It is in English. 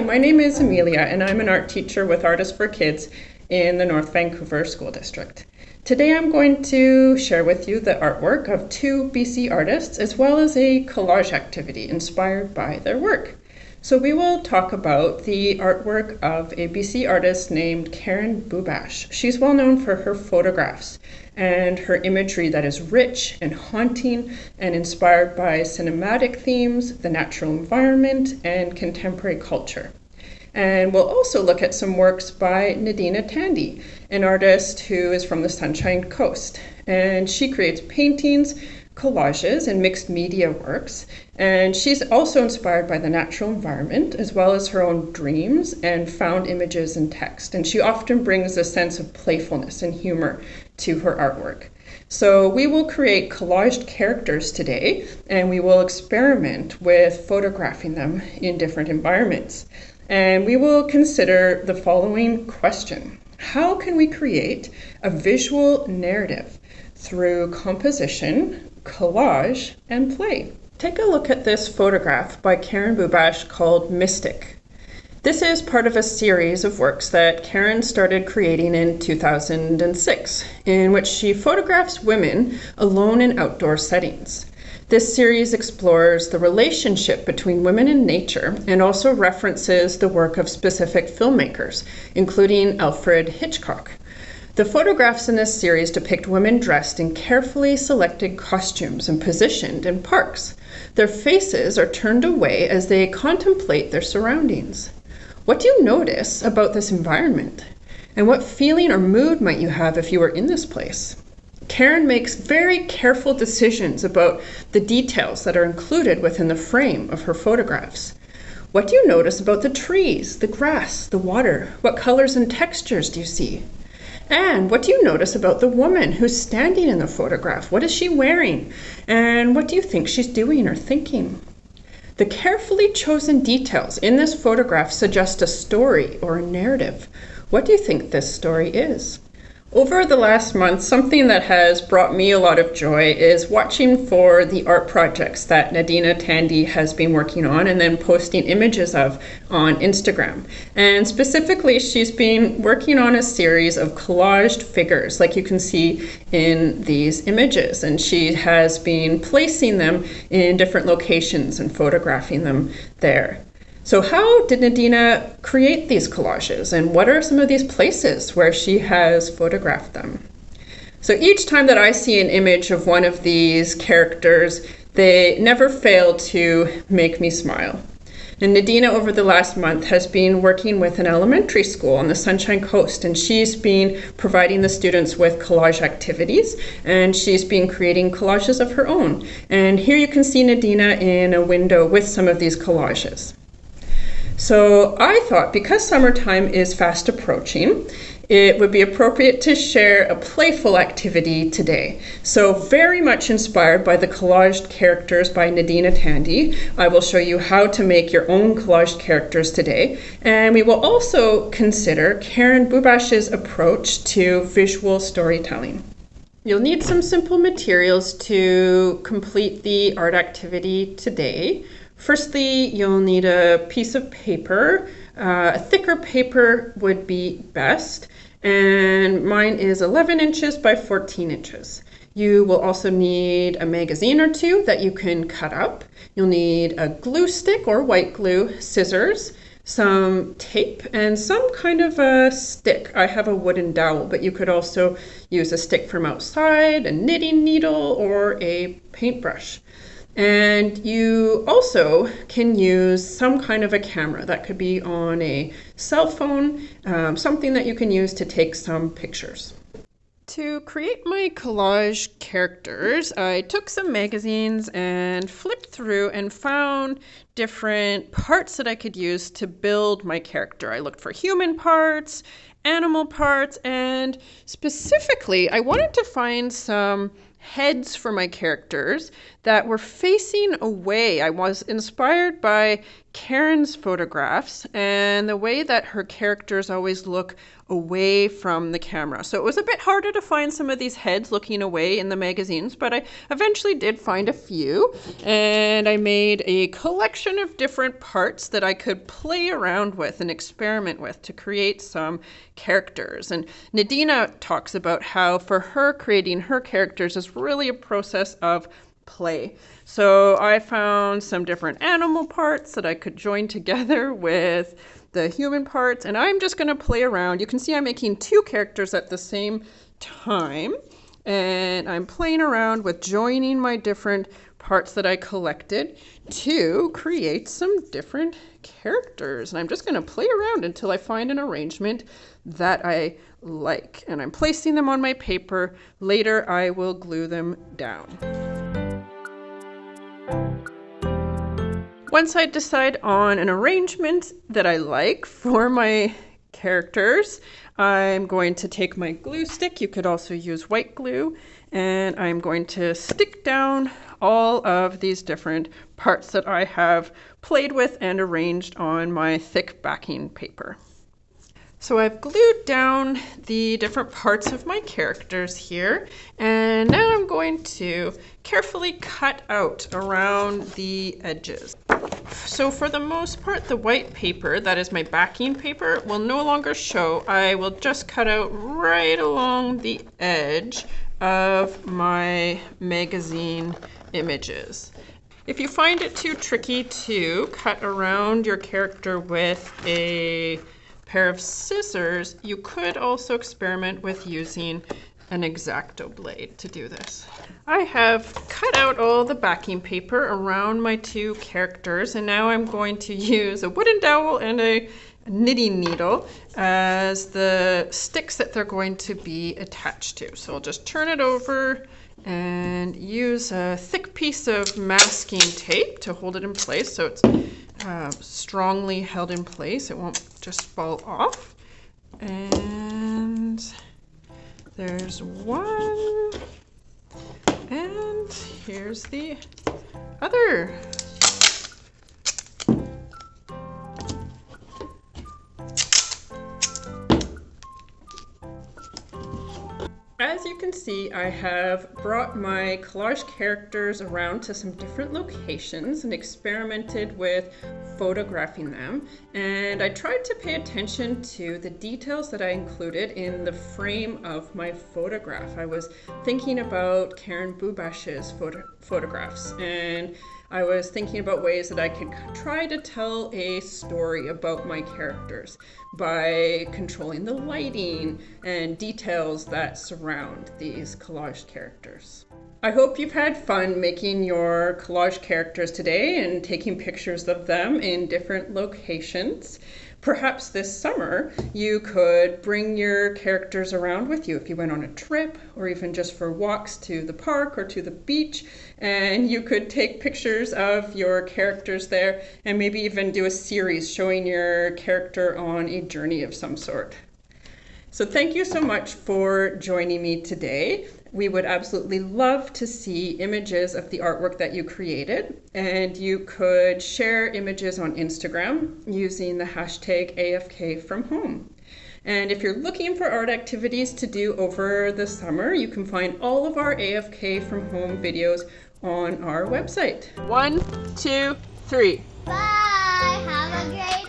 Hi, my name is Amelia and I'm an art teacher with Artists for Kids in the North Vancouver School District. Today I'm going to share with you the artwork of two BC artists as well as a collage activity inspired by their work. So we will talk about the artwork of a BC artist named Karin Bubaš. She's well known for her photographs and her imagery that is rich and haunting and inspired by cinematic themes, the natural environment, and contemporary culture. And we'll also look at some works by Nadina Tandy, an artist who is from the Sunshine Coast. And she creates paintings, collages, and mixed media works. And she's also inspired by the natural environment, as well as her own dreams and found images and text. And she often brings a sense of playfulness and humor to her artwork. So we will create collaged characters today, and we will experiment with photographing them in different environments. And we will consider the following question. How can we create a visual narrative through composition, collage, and play? Take a look at this photograph by Karin Bubaš called Mystic. This is part of a series of works that Karin started creating in 2006, in which she photographs women alone in outdoor settings. This series explores the relationship between women and nature and also references the work of specific filmmakers, including Alfred Hitchcock. The photographs in this series depict women dressed in carefully selected costumes and positioned in parks. Their faces are turned away as they contemplate their surroundings. What do you notice about this environment? And what feeling or mood might you have if you were in this place? Karin makes very careful decisions about the details that are included within the frame of her photographs. What do you notice about the trees, the grass, the water? What colors and textures do you see? And what do you notice about the woman who's standing in the photograph? What is she wearing? And what do you think she's doing or thinking? The carefully chosen details in this photograph suggest a story or a narrative. What do you think this story is? Over the last month, something that has brought me a lot of joy is watching for the art projects that Nadina Tandy has been working on and then posting images of on Instagram. And specifically, she's been working on a series of collaged figures, like you can see in these images. And she has been placing them in different locations and photographing them there. So how did Nadina create these collages, and what are some of these places where she has photographed them? So each time that I see an image of one of these characters, they never fail to make me smile. And Nadina, over the last month, has been working with an elementary school on the Sunshine Coast, and she's been providing the students with collage activities, and she's been creating collages of her own. And here you can see Nadina in a window with some of these collages. So I thought, because summertime is fast approaching, it would be appropriate to share a playful activity today. So very much inspired by the collaged characters by Nadina Tandy, I will show you how to make your own collaged characters today. And we will also consider Karin Bubaš's approach to visual storytelling. You'll need some simple materials to complete the art activity today. Firstly, you'll need a piece of paper. A thicker paper would be best, and mine is 11 inches by 14 inches. You will also need a magazine or two that you can cut up. You'll need a glue stick or white glue, scissors, some tape, and some kind of a stick. I have a wooden dowel, but you could also use a stick from outside, a knitting needle, or a paintbrush. And you also can use some kind of a camera. That could be on a cell phone, something that you can use to take some pictures. To create my collage characters, I took some magazines and flipped through and found different parts that I could use to build my character. I looked for human parts, animal parts, and specifically, I wanted to find some heads for my characters that were facing away. I was inspired by Karin's photographs and the way that her characters always look away from the camera. So it was a bit harder to find some of these heads looking away in the magazines, but I eventually did find a few, and I made a collection of different parts that I could play around with and experiment with to create some characters. And Nadina talks about how for her, creating her characters is really a process of play. So I found some different animal parts that I could join together with the human parts, and I'm just going to play around. You can see I'm making two characters at the same time, and I'm playing around with joining my different parts that I collected to create some different characters. And I'm just going to play around until I find an arrangement that I like. And I'm placing them on my paper. Later I will glue them down. Once I decide on an arrangement that I like for my characters, I'm going to take my glue stick. You could also use white glue, and I'm going to stick down all of these different parts that I have played with and arranged on my thick backing paper. So I've glued down the different parts of my characters here, and now I'm going to carefully cut out around the edges. So for the most part, the white paper, that is my backing paper, will no longer show. I will just cut out right along the edge of my magazine images. If you find it too tricky to cut around your character with a pair of scissors, you could also experiment with using an X-Acto blade to do this. I have cut out all the backing paper around my two characters, and now I'm going to use a wooden dowel and a knitting needle as the sticks that they're going to be attached to. So I'll just turn it over and use a thick piece of masking tape to hold it in place so it's strongly held in place. It won't just fall off. And there's one, and here's the other. As you can see, I have brought my collage characters around to some different locations and experimented with photographing them. And I tried to pay attention to the details that I included in the frame of my photograph. I was thinking about Karin Bubaš's photographs, and I was thinking about ways that I could try to tell a story about my characters by controlling the lighting and details that surround these collage characters. I hope you've had fun making your collage characters today and taking pictures of them in different locations. Perhaps this summer you could bring your characters around with you if you went on a trip, or even just for walks to the park or to the beach, and you could take pictures of your characters there and maybe even do a series showing your character on a journey of some sort. So thank you so much for joining me today. We would absolutely love to see images of the artwork that you created, and you could share images on Instagram using the hashtag AFKFromHome. And if you're looking for art activities to do over the summer, you can find all of our AFK from Home videos on our website. 1, 2, 3. Bye! Have a great